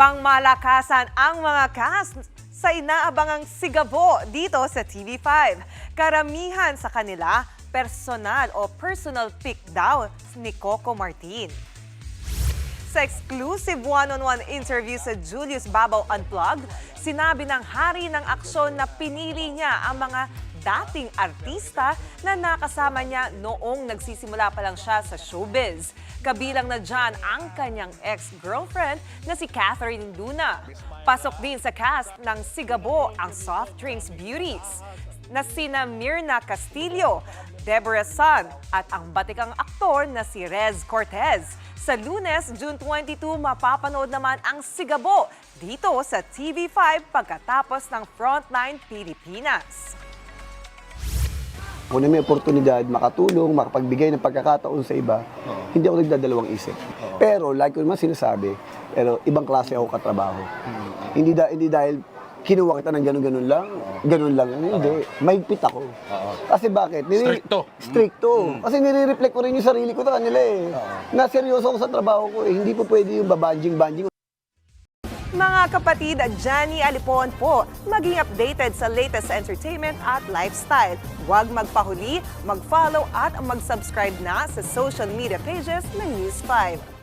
Pangmalakasan ang mga cast sa inaabangang sigabo dito sa TV5. Karamihan sa kanila, personal pick daw ni Coco Martin. Sa exclusive one-on-one interview sa Julius Babaw Unplugged, sinabi ng hari ng aksyon na pinili niya ang mga dating artista na nakasama niya noong nagsisimula pa lang siya sa showbiz. Kabilang na dyan ang kanyang ex-girlfriend na si Catherine Luna. Pasok din sa cast ng Sigabo ang soft drinks beauties na sina Mirna Castillo, Deborah Sun at ang batikang aktor na si Rez Cortez. Sa Lunes, June 22, mapapanood naman ang Sigabo dito sa TV5 pagkatapos ng Frontline Pilipinas. Kung na may oportunidad, makatulong, makapagbigay ng pagkakataon sa iba, hindi ako nagdadalawang isip. Pero, like ko naman sinasabi, pero ibang klase ako katrabaho. Hindi dahil kinuha kita ng ganun lang. Hindi, mahigpit ako. Kasi bakit? Stricto. Kasi nire-reflect ko rin yung sarili ko sa kanila eh. Na seryoso ako sa trabaho ko eh. Hindi po pwede yung babanjing-banjing. Mga kapatid, Johnny Alipon po, maging updated sa latest entertainment at lifestyle. Huwag magpahuli, mag-follow at mag-subscribe na sa social media pages ng News 5.